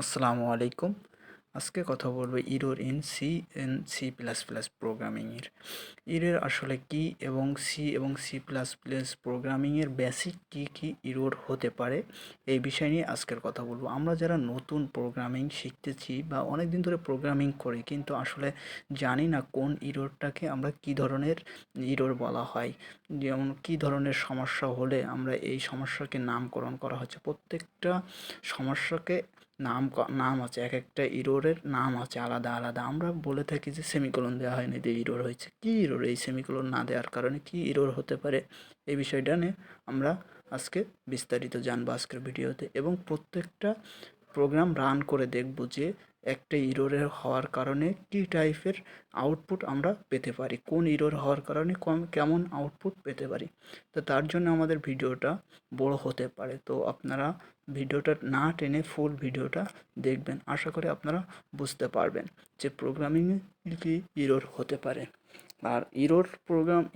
আসসালামু আলাইকুম। আজকে কথা বলবো error in C and C plus plus প্রোগ্রামিংয়ের। ইরর আসলে কি এবং সি প্লাস প্লাস প্রোগ্রামিংয়ের বেসিক কী ইরর হতে পারে এই বিষয় নিয়ে আজকের কথা বলবো। আমরা যারা নতুন প্রোগ্রামিং শিখতেছি বা অনেক দিন ধরে প্রোগ্রামিং করি কিন্তু আসলে জানি না কোন ইররটাকে আমরা কী ধরনের ইরর বলা হয়, যেমন কী ধরনের সমস্যা হলে আমরা এই সমস্যাকে নামকরণ করা হচ্ছে। প্রত্যেকটা সমস্যাকে নাম আছে, এক একটা ইরোরের নাম আছে আলাদা আলাদা। আমরা বলে থাকি যে সেমিকোলন দেওয়া হয়নি দিয়ে ইরোর হয়েছে। কী ইরোর, এই সেমিকোলন না দেওয়ার কারণে কী ইরোর হতে পারে, এই বিষয়টা নিয়ে আমরা আজকে বিস্তারিত জানবো আজকের ভিডিওতে, এবং প্রত্যেকটা প্রোগ্রাম রান করে দেখব যে একটা ইরোরের হওয়ার কারণে কী টাইপের আউটপুট আমরা পেতে পারি, কোন ইরোর হওয়ার কারণে কেমন আউটপুট পেতে পারি। তো তার জন্য আমাদের ভিডিওটা বড় হতে পারে, তো আপনারা ভিডিওটা না টেনে ফুল ভিডিওটা দেখবেন। আশা করি আপনারা বুঝতে পারবেন যে প্রোগ্রামিংয়ে কী ইরোর হতে পারে। আর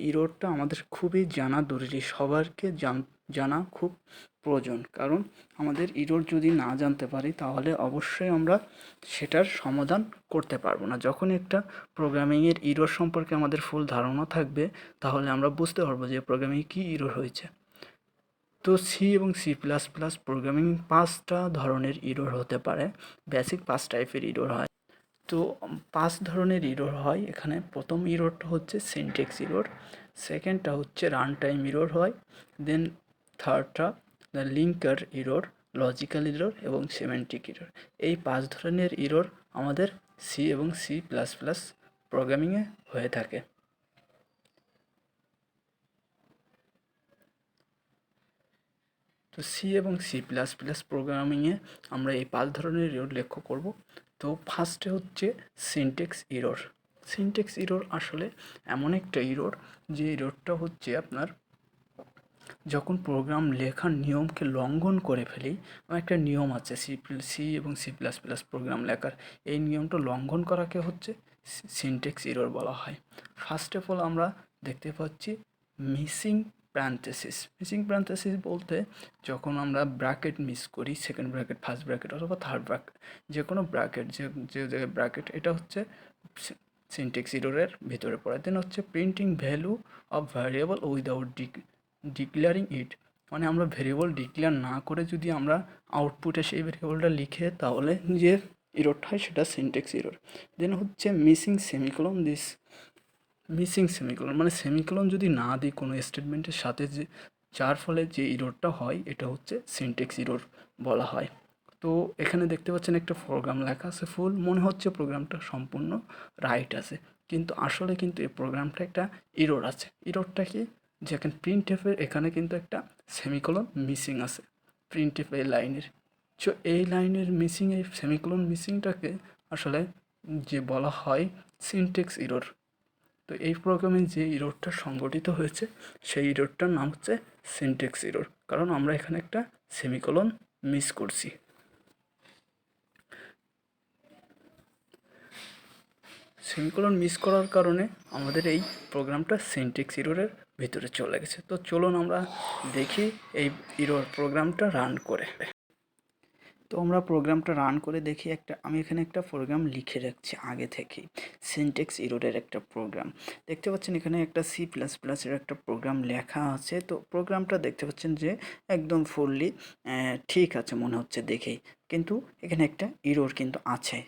ইরোরটা আমাদের খুবই জানা জরুরি, সবারকে জানা খুব প্রয়োজন। কারণ আমাদের ইরোর যদি না জানতে পারি তাহলে অবশ্যই আমরা সেটার সমাধান করতে পারবো না। যখন একটা প্রোগ্রামিংয়ের ইরোর সম্পর্কে আমাদের ফুল ধারণা থাকবে তাহলে আমরা বুঝতে পারবো যে প্রোগ্রামিংয়ে কী ইরোর হয়েছে। তো সি এবং সি প্লাস প্লাস প্রোগ্রামিং 5টা ধরনের ইরোর হতে পারে, বেসিক 5 টাইপের ইরোর হয়। তো 5 ধরনের ইরোর হয় এখানে। প্রথম ইরোরটা হচ্ছে সিনট্যাক্স ইরোর, সেকেন্ডটা হচ্ছে রান টাইম ইরোর হয়, দেন থার্ডটা the linker error, logical error এবং সেমেন্টিক ইরোর। এই 5 ধরনের ইরোর আমাদের সি এবং সি প্লাস প্লাস প্রোগ্রামিংয়ে হয়ে থাকে। তো সি এবং সি প্লাস প্লাস প্রোগ্রামিংয়ে আমরা এই 5 ধরনের ইরোর লক্ষ্য করব। তো ফার্স্টে হচ্ছে সিনট্যাক্স ইরোর। সিনট্যাক্স ইরোর আসলে এমন একটা ইরোর যে ইরোরটা হচ্ছে আপনার যখন প্রোগ্রাম লেখার নিয়মকে লঙ্ঘন করে ফেলি। একটা নিয়ম আছে সি এবং সি প্লাস প্লাস প্রোগ্রাম লেখার, এই নিয়মটা লঙ্ঘন করাকে হচ্ছে সিনট্যাক্স ইরোর বলা হয়। ফার্স্ট অফ অল আমরা দেখতে পাচ্ছি মিসিং প্যারেনথেসিস বলতে যখন আমরা ব্র্যাকেট মিস করি, সেকেন্ড ব্র্যাকেট, ফার্স্ট ব্র্যাকেট অথবা থার্ড ব্র্যাকেট, যে কোনো ব্র্যাকেট, যে জায়গায় ব্র্যাকেট, এটা হচ্ছে সিনট্যাক্স ইরোরের ভিতরে পড়ে। দেন হচ্ছে printing value of variable without declaring it, মানে আমরা ভেরিয়েবল ডিক্লেয়ার না করে যদি আমরা আউটপুটে সেই ভেরিয়েবলটা লিখে তাহলে যে ইরোরটা হয় সেটা সিনট্যাক্স ইরোর। দেন হচ্ছে মিসিং সেমিকোলন, মানে সেমিকোলন যদি না দিই কোনো স্টেটমেন্টের সাথে, যে যার ফলে যে ইরোরটা হয় এটা হচ্ছে সিনট্যাক্স ইরোর বলা হয়। তো এখানে দেখতে পাচ্ছেন একটা প্রোগ্রাম লেখা আছে ফুল, মনে হচ্ছে প্রোগ্রামটা সম্পূর্ণ রাইট আছে, কিন্তু আসলে কিন্তু এই প্রোগ্রামটা একটা ইরোর আছে। ইরোরটা কি, যেখানে প্রিন্ট এফের এখানে কিন্তু একটা সেমিকোলন মিসিং আছে প্রিন্ট এফ এই লাইনের। সো এই লাইনের মিসিং, এই সেমিকোলন মিসিংটাকে আসলে যে বলা হয় সিনট্যাক্স ইরোর। তো এই প্রোগ্রামে যে ইরোরটা সংঘটিত হয়েছে সেই ইরোরটার নাম হচ্ছে সিনট্যাক্স ইরোর, কারণ আমরা এখানে একটা সেমিকোলন মিস করছি। সেমিকোলন মিস করার কারণে আমাদের এই প্রোগ্রামটা সিনট্যাক্স ইরোরের ভিতরে চলে গেছে। তো চলুন আমরা দেখি এই ইরোর প্রোগ্রামটা রান করে। তো আমরা প্রোগ্রামটা রান করে দেখি। আমি এখানে একটা প্রোগ্রাম লিখে রাখছি আগে থেকেই, সিনট্যাক্স ইরোরের একটা প্রোগ্রাম। দেখতে পাচ্ছেন এখানে একটা সি প্লাস প্লাসের একটা প্রোগ্রাম লেখা আছে। তো প্রোগ্রামটা দেখতে পাচ্ছেন যে একদম ফুললি ঠিক আছে মনে হচ্ছে দেখেই, কিন্তু এখানে একটা ইরোর কিন্তু আছে,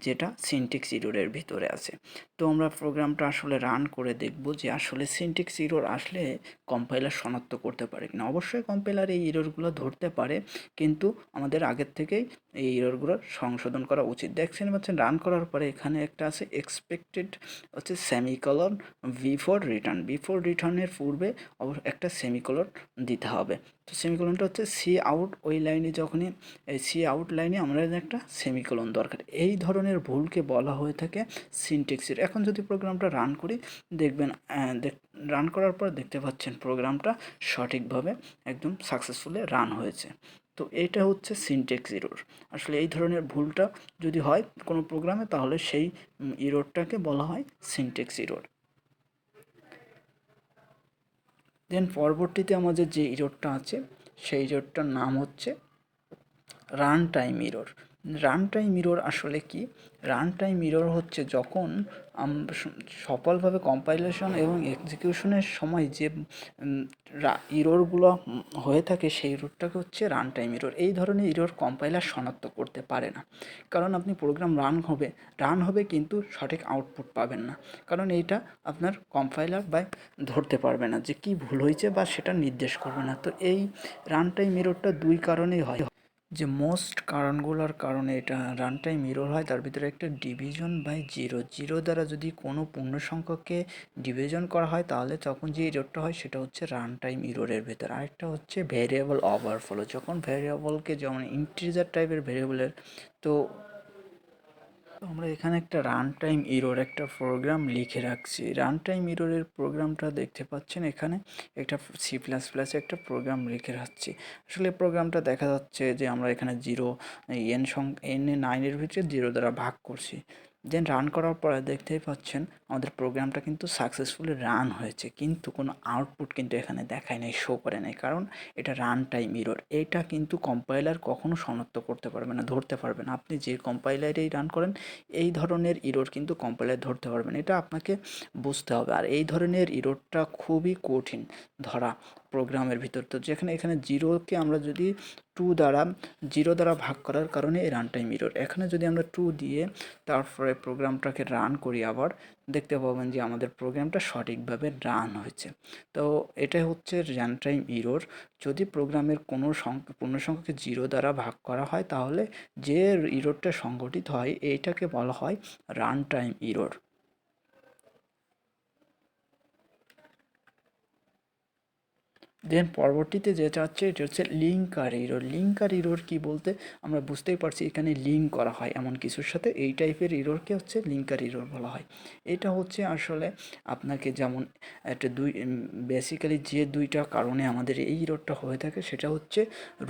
যেটা সিনট্যাক্স ইরোরের ভিতরে আছে। তো আমরা প্রোগ্রামটা আসলে রান করে দেখব যে আসলে সিনট্যাক্স ইরোর আসলে কম্পাইলার শনাক্ত করতে পারে কিনা। অবশ্যই কম্পাইলার এই ইরোরগুলো ধরতে পারে, কিন্তু আমাদের আগের থেকেই এই ইরোরগুলো সংশোধন করা উচিত। দেখছেন পাচ্ছেন রান করার পরে এখানে একটা আছে এক্সপেক্টেড হচ্ছে সেমিকোলন বিফোর রিটার্নের পূর্বে একটা সেমিকোলন দিতে হবে। তো সেমিকোলনটা হচ্ছে সি আউট, ওই লাইনে যখনই এই সি আউট লাইনে আমরা একটা সেমিকোলন দরকার। এই ধরনের ভুলকে বলা হয়ে থাকে সিনট্যাক্সের। এখন যদি প্রোগ্রামটা রান করি দেখবেন, রান করার পর দেখতে পাচ্ছেন প্রোগ্রামটা সঠিকভাবে একদম সাকসেসফুলি রান হয়েছে। তো এইটা হচ্ছে সিনট্যাক্স ইরোর। আসলে এই ধরনের ভুলটা যদি হয় কোনো প্রোগ্রামে তাহলে সেই ইরোরটাকে বলা হয় সিনট্যাক্স ইরোর। দেন পরবর্তীতে আমাদের যে ইরোরটা আছে সেই ইরোরটার নাম হচ্ছে run time error. Run time error আসলে কি? রান টাইম ইরর হচ্ছে যখন সফলভাবে কম্পাইলেশন এবং এক্সিকিউশনের সময় যে ইররগুলো হয়ে থাকে সেই ইররটাকে হচ্ছে রান টাইম ইরর। এই ধরনের ইরর কম্পাইলার শনাক্ত করতে পারে না, কারণ আপনি প্রোগ্রাম রান হবে কিন্তু সঠিক আউটপুট পাবেন না, কারণ এইটা আপনার কম্পাইলার বা ধরতে পারবে না যে কী ভুল হয়েছে বা সেটা নির্দেশ করবে না। তো এই রান টাইম ইররটা দুই কারণেই হয়। যে মোস্ট কারণগুলোর কারণে এটা রান টাইম ইরর হয়, তার ভিতরে একটা ডিভিশন বাই জিরো। জিরো দ্বারা যদি কোনো পূর্ণ সংখ্যাকে ডিভিশন করা হয় তাহলে তখন যে ইররটা হয় সেটা হচ্ছে রান টাইম ইররের ভেতর। আরেকটা হচ্ছে ভ্যারিয়েবল ওভারফ্লো, যখন ভ্যারিয়েবলকে যেমন ইন্টিজার টাইপের ভ্যারিয়েবলের। তো আমরা এখানে একটা রান টাইম ইরর একটা প্রোগ্রাম লিখে রাখছি। রান টাইম ইররের প্রোগ্রামটা দেখতে পাচ্ছেন এখানে একটা C++ একটা প্রোগ্রাম লিখে রাখছি। আসলে প্রোগ্রামটা দেখা যাচ্ছে যে আমরা এখানে জিরো এন 9-এর ভিতরে জিরো দ্বারা ভাগ করছি। দেন রান করার পরে দেখতেই পাচ্ছেন আমাদের প্রোগ্রামটা কিন্তু সাকসেসফুলি রান হয়েছে, কিন্তু কোনো আউটপুট কিন্তু এখানে দেখায় নাই, শো করে নাই, কারণ এটা রান টাইম ইরর। এইটা কিন্তু কম্পাইলার কখনো শনাক্ত করতে পারবে না, ধরতে পারবে না। আপনি যে কম্পাইলারেই রান করেন এই ধরনের ইরর কিন্তু কম্পাইলার ধরতে পারবে না, এটা আপনাকে বুঝতে হবে। আর এই ধরনের ইররটা খুবই কঠিন ধরা প্রোগ্রামের ভিতর। তো যেখানে এখানে জিরোকে আমরা যদি জিরো দ্বারা ভাগ করার কারণে এই রান টাইম ইরর। এখানে যদি আমরা 2 দিয়ে তারপরে প্রোগ্রামটাকে রান করি, আবার দেখতে পাবেন যে আমাদের প্রোগ্রামটা সঠিকভাবে রান হয়েছে। তো এটাই হচ্ছে রান টাইম ইরর। যদি প্রোগ্রামের কোনো পূর্ণ সংখ্যাকে জিরো দ্বারা ভাগ করা হয় তাহলে যে ইররটা সংঘটিত হয় এইটাকে বলা হয় রান টাইম ইরর। দেন পরবর্তীতে যেটা হচ্ছে এটা হচ্ছে লিঙ্কার ইরর। লিঙ্কার ইরর কি বলতে আমরা বুঝতেই পারছি এখানে লিঙ্ক করা হয় এমন কিছুর সাথে, এই টাইপের ইররকে হচ্ছে লিঙ্কার ইরর বলা হয়। এটা হচ্ছে আসলে আপনাকে যেমন একটা বেসিক্যালি যে দুইটা কারণে আমাদের এই ইররটা হয়ে থাকে সেটা হচ্ছে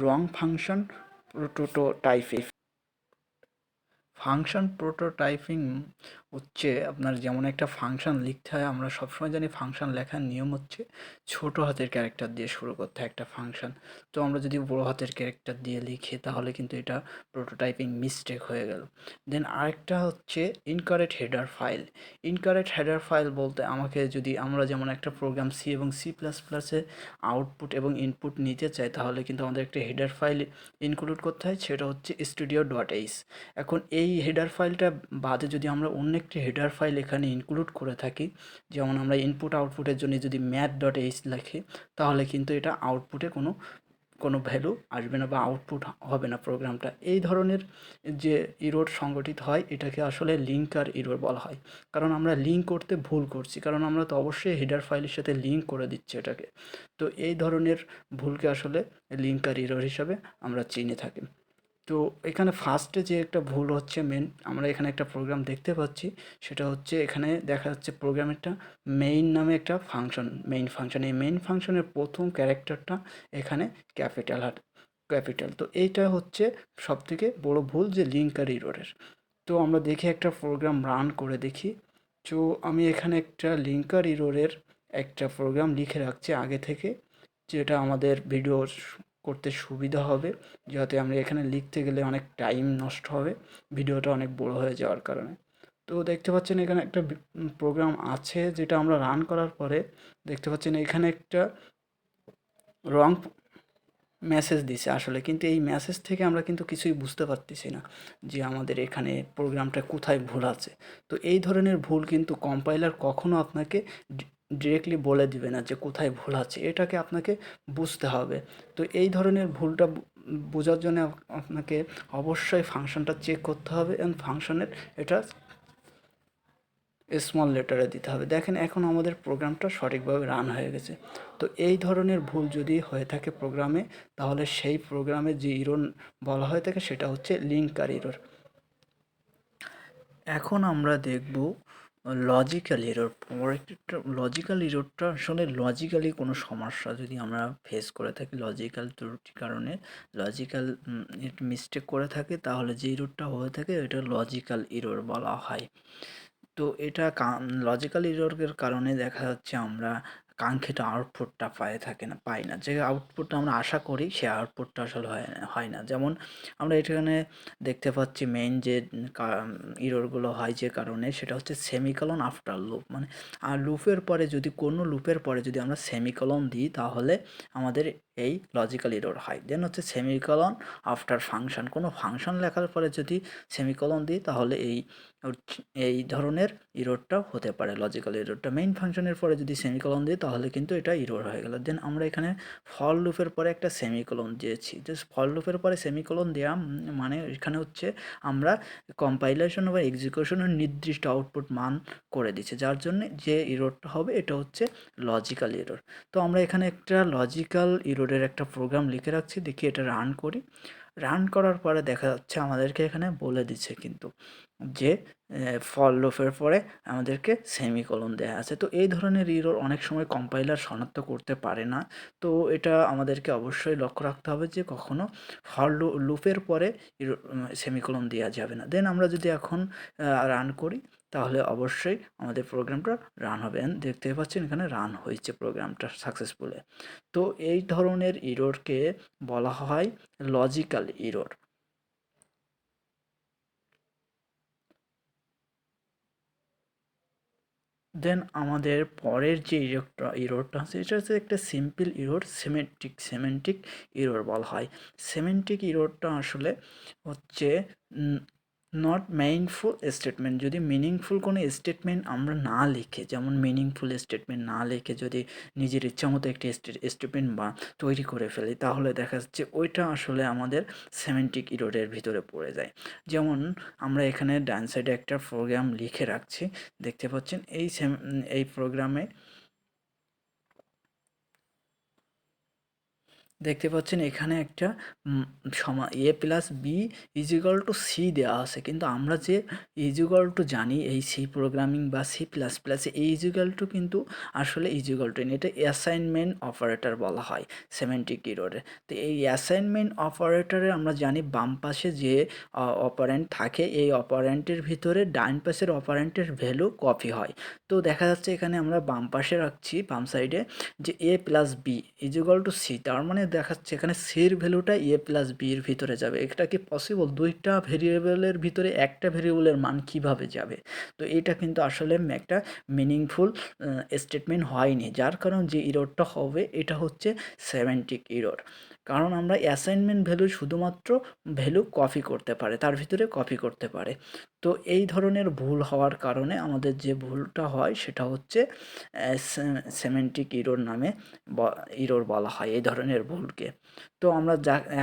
রং ফাংশন প্রোটোটাইপে। ফাংশন প্রোটোটাইপিং হচ্ছে আপনার যেমন একটা ফাংশন লিখতে হয়, আমরা সবসময় জানি ফাংশন লেখার নিয়ম হচ্ছে ছোট হাতের ক্যারেক্টার দিয়ে শুরু করতে হয় একটা ফাংশন। তো আমরা যদি বড় হাতের ক্যারেক্টার দিয়ে লিখি তাহলে কিন্তু এটা প্রোটোটাইপিং মিস্টেক হয়ে গেল। দেন আরেকটা হচ্ছে incorrect header file. Incorrect header file বলতে আমাকে যদি আমরা যেমন একটা প্রোগ্রাম সি এবং C++-এ আউটপুট এবং ইনপুট নিতে চাই তাহলে কিন্তু আমাদের একটা হেডার ফাইল ইনক্লুড করতে হয়, সেটা হচ্ছে studio.h। এখন এই হেডার ফাইলটা বাদে যদি আমরা অন্য একটি হেডার ফাইল এখানে ইনক্লুড করে থাকি, যেমন আমরা ইনপুট আউটপুটের জন্য যদি math.h লিখি তাহলে কিন্তু এটা আউটপুটে কোনো ভ্যালু আসবে না বা আউটপুট হবে না প্রোগ্রামটা। এই ধরনের যে ইরর সংগঠিত হয় এটাকে আসলে লিঙ্কার ইরর বলা হয়, কারণ আমরা লিঙ্ক করতে ভুল করছি, কারণ আমরা তো অবশ্যই হেডার ফাইলের সাথে লিঙ্ক করে দিচ্ছি এটাকে। তো এই ধরনের ভুলকে আসলে লিঙ্কার ইরর হিসাবে আমরা চিনে থাকি। তো এখানে ফার্স্টে যে একটা ভুল হচ্ছে আমরা এখানে একটা প্রোগ্রাম দেখতে পাচ্ছি, সেটা হচ্ছে এখানে দেখা যাচ্ছে প্রোগ্রামেরটা মেইন নামে একটা মেইন ফাংশন। এই মেইন ফাংশনের প্রথম ক্যারেক্টারটা এখানে ক্যাপিটাল। তো এইটা হচ্ছে সবথেকে বড় ভুল যে লিঙ্কার ইররের। তো আমরা দেখি একটা প্রোগ্রাম রান করে দেখি। তো আমি এখানে একটা লিঙ্কার ইররের একটা প্রোগ্রাম লিখে রাখছি আগে থেকে, যেটা আমাদের ভিডিও করতে সুবিধা হবে, যাতে আমরা এখানে লিখতে গেলে অনেক টাইম নষ্ট হবে, ভিডিওটা অনেক বড় হয়ে যাওয়ার কারণে। তো দেখতে পাচ্ছেন এখানে একটা প্রোগ্রাম আছে যেটা আমরা রান করার পরে দেখতে পাচ্ছেন এখানে একটা রং মেসেজ দিছে আসলে, কিন্তু এই মেসেজ থেকে আমরা কিন্তু কিছুই বুঝতে পারতেছি না যে আমাদের এখানে প্রোগ্রামটা কোথায় ভুল আছে। তো এই ধরনের ভুল কিন্তু কম্পাইলার কখনো আপনাকে ডিরেক্টলি বলে দিবে না যে কোথায় ভুল আছে, এটাকে আপনাকে বুঝতে হবে। তো এই ধরনের ভুলটা বোঝার জন্য আপনাকে অবশ্যই ফাংশনটা চেক করতে হবে এবং ফাংশনের এটা স্মল লেটারে দিতে হবে। দেখেন এখন আমাদের প্রোগ্রামটা সঠিকভাবে রান হয়ে গেছে। তো এই ধরনের ভুল যদি হয়ে থাকে প্রোগ্রামে তাহলে সেই প্রোগ্রামে যে ইরর বলা হয়ে থাকে সেটা হচ্ছে লিঙ্কার ইরর। এখন আমরা দেখব লজিক্যাল ইরর। পরেরটা লজিক্যাল ইররটা আসলে লজিক্যালি কোনো সমস্যা যদি আমরা ফেস করে থাকি, লজিক্যাল ত্রুটির কারণে লজিক্যাল মিস্টেক করে থাকি তাহলে যে ইররটা হয়ে থাকে এটা লজিক্যাল ইরর বলা হয়। তো এটা লজিক্যাল ইররের কারণে দেখা যাচ্ছে আমরা কাঙ্ক্ষিত আউটপুটটা পাই না, যে আউটপুটটা আমরা আশা করি সে আউটপুটটা আসলে হয় না। যেমন আমরা এখানে দেখতে পাচ্ছি মেইন যে ইররগুলো হয় যে কারণে, সেটা হচ্ছে সেমিকলন আফটার লুপ। মানে আর লুপের পরে যদি আমরা সেমিকলন দিই তাহলে আমাদের এই লজিক্যাল ইরর হয়। দেন হচ্ছে সেমিকলন আফটার ফাংশন, কোনো ফাংশন লেখার পরে যদি সেমিকলন দিই তাহলে এই ধরনের ইররটা হতে পারে, লজিক্যাল ইররটা। মেইন ফাংশনের পরে যদি সেমিকলন দিই তাহলে কিন্তু এটা ইরর হয়ে গেল। দেন আমরা এখানে ফর লুপের পরে একটা সেমিকলন দিয়েছি। জাস্ট ফর লুপের পরে সেমিকলন দেওয়া মানে এখানে হচ্ছে আমরা কম্পাইলেশন বা এক্সিকিউশনের নির্দিষ্ট আউটপুট মান করে দিচ্ছে, যার জন্য যে ইররটা হবে এটা হচ্ছে লজিক্যাল ইরর। তো আমরা এখানে একটা লজিক্যাল ইররের একটা প্রোগ্রাম লিখে রাখছি, দেখি এটা রান করি। রান করার পরে দেখা যাচ্ছে আমাদেরকে এখানে বলে দিচ্ছে কিন্তু যে ফর লুপের পরে আমাদেরকে সেমিকলন দেয়া আছে। তো এই ধরনের ইরর অনেক সময় কম্পাইলার শনাক্ত করতে পারে না। তো এটা আমাদেরকে অবশ্যই লক্ষ্য রাখতে হবে যে কখনো ফর লুপের পরে সেমিকলন দেওয়া যাবে না। দেন আমরা যদি এখন রান করি তাহলে অবশ্যই আমাদের প্রোগ্রামটা রান হবে। দেখতে পাচ্ছেন এখানে রান হয়েছে প্রোগ্রামটা সাকসেসফুলি। তো এই ধরনের ইররকে বলা হয় লজিক্যাল ইরর। দেন আমাদের পরের যে ইররটা আছে এটা হচ্ছে একটা সিম্পল ইরর, সেমেন্টিক ইরর বলা হয়। সেমেন্টিক ইররটা আসলে হচ্ছে নট মিনিংফুল স্টেটমেন্ট। যদি মিনিংফুল কোনো স্টেটমেন্ট আমরা না লিখে, যেমন মিনিংফুল স্টেটমেন্ট না লিখে যদি নিজের ইচ্ছামতো একটি স্টেটমেন্ট তৈরি করে ফেলি তাহলে দেখা যাচ্ছে ওইটা আসলে আমাদের সেমেন্টিক ইররের ভিতরে পড়ে যায়। যেমন আমরা এখানে ডান সাইডে একটা প্রোগ্রাম লিখে রাখছি, দেখতে পাচ্ছেন এই প্রোগ্রামে দেখতে পাচ্ছেন এখানে একটা A plus B equal to C দেওয়া আছে, কিন্তু আমরা যে ইজিক্যাল টু জানি এই সি প্রোগ্রামিং বা সি প্লাস প্লাস, এই ইজিক্যাল টু কিন্তু আসলে ইজিক্যাল টু এটা অ্যাসাইনমেন্ট অপারেটর বলা হয় সেমেন্টিক ইররে। তো এই অ্যাসাইনমেন্ট অপারেটরে আমরা জানি বাম পাশে যে অপারেন্ট থাকে এই অপারেন্টের ভিতরে ডান পাশের অপারেন্টের ভ্যালু কপি হয়। তো দেখা যাচ্ছে এখানে আমরা বাম পাশে রাখছি, বাম সাইডে যে A plus B equal to C, তার মানে দেখাচ্ছে এখানে সির ভ্যালুটা এ প্লাস বির ভিতরে যাবে। এটা কি পসিবল? দুইটা ভেরিয়েবলের ভিতরে একটা ভেরিয়েবলের মান কিভাবে যাবে? তো এটা কিন্তু আসলে একটা মিনিংফুল স্টেটমেন্ট হয়নি, যার কারণ যে ইররটা হবে এটা হচ্ছে সেমেন্টিক ইরর। কারণ আমরা অ্যাসাইনমেন্ট ভ্যালু শুধুমাত্র ভ্যালু কপি করতে পারে, তার ভিতরে কপি করতে পারে। তো এই ধরনের ভুল হওয়ার কারণে আমাদের যে ভুলটা হয় সেটা হচ্ছে সেমেন্টিক ইরর নামে ইরর বলা হয় এই ধরনের ভুলকে। তো আমরা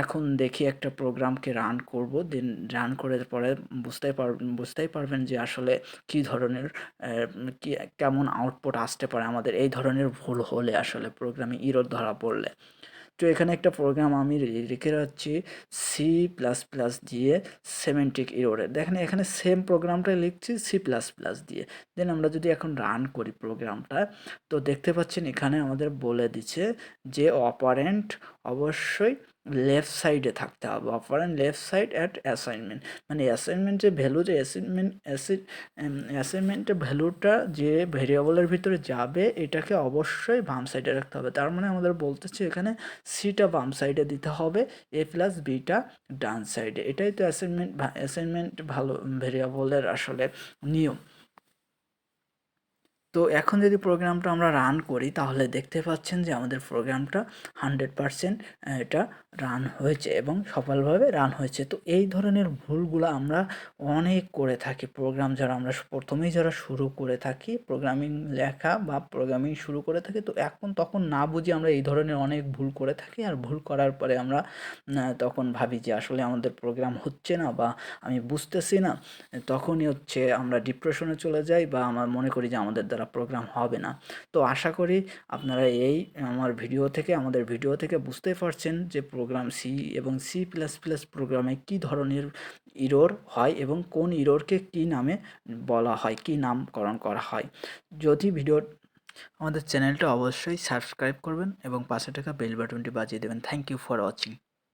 এখন দেখি একটা প্রোগ্রামকে রান করব, দেন রান করার পরে বুঝতেই পারবেন যে আসলে কী ধরনের কি কেমন আউটপুট আসতে পারে আমাদের এই ধরনের ভুল হলে, আসলে প্রোগ্রামে ইরর ধরা পড়লে। তো এখানে একটা প্রোগ্রাম আমি লিখে রাখছি সি প্লাস প্লাস দিয়ে সেমেন্টিক ইররে, দেখেন এখানে সেম প্রোগ্রামটাই লিখছি সি প্লাস প্লাস দিয়ে। দেন আমরা যদি এখন রান করি প্রোগ্রামটা, তো দেখতে পাচ্ছেন এখানে আমাদের বলে দিচ্ছে যে অপারেন্ট অবশ্যই লেফট সাইডে থাকতে হবে, operant left side at assignment. মানে অ্যাসাইনমেন্টের ভ্যালু যে অ্যাসাইনমেন্টের ভ্যালুটা যে ভেরিয়েবলের ভিতরে যাবে এটাকে অবশ্যই বাম সাইডে রাখতে হবে। তার মানে আমাদের বলতেছে এখানে সিটা বাম সাইডে দিতে হবে, এ প্লাস বিটা ডান সাইডে। এটাই তো অ্যাসাইনমেন্ট ভালো ভেরিয়েবলের আসলে নিয়ম। তো এখন যদি প্রোগ্রামটা আমরা রান করি তাহলে দেখতে পাচ্ছেন যে আমাদের প্রোগ্রামটা 100% এটা রান হয়েছে এবং সফলভাবে রান হয়েছে। তো এই ধরনের ভুলগুলো আমরা অনেক করে থাকি প্রোগ্রাম আমরা প্রথমেই শুরু করে থাকি প্রোগ্রামিং লেখা বা প্রোগ্রামিং শুরু করে থাকি, তো তখন না বুঝে আমরা এই ধরনের অনেক ভুল করে থাকি। আর ভুল করার পরে আমরা তখন ভাবি যে আসলে আমাদের প্রোগ্রাম হচ্ছে না বা আমি বুঝতেছি না, তখনই হচ্ছে আমরা ডিপ্রেশনে চলে যাই বা আমরা মনে করি যে আমাদের দ্বারা প্রোগ্রাম হবে না। তো আশা করি আপনারা আমাদের ভিডিও থেকে বুঝতে পারছেন যে প্রোগ্রাম সি এবং সি প্লাস প্লাস প্রোগ্রামে কী ধরনের ইরর হয় এবং কোন ইররকে কী নামে বলা হয়, কী নামকরণ করা হয়। যদি আমাদের চ্যানেলটা অবশ্যই সাবস্ক্রাইব করবেন এবং পাশে থাকা বেল বাটনটি বাজিয়ে দেবেন। Thank you for watching.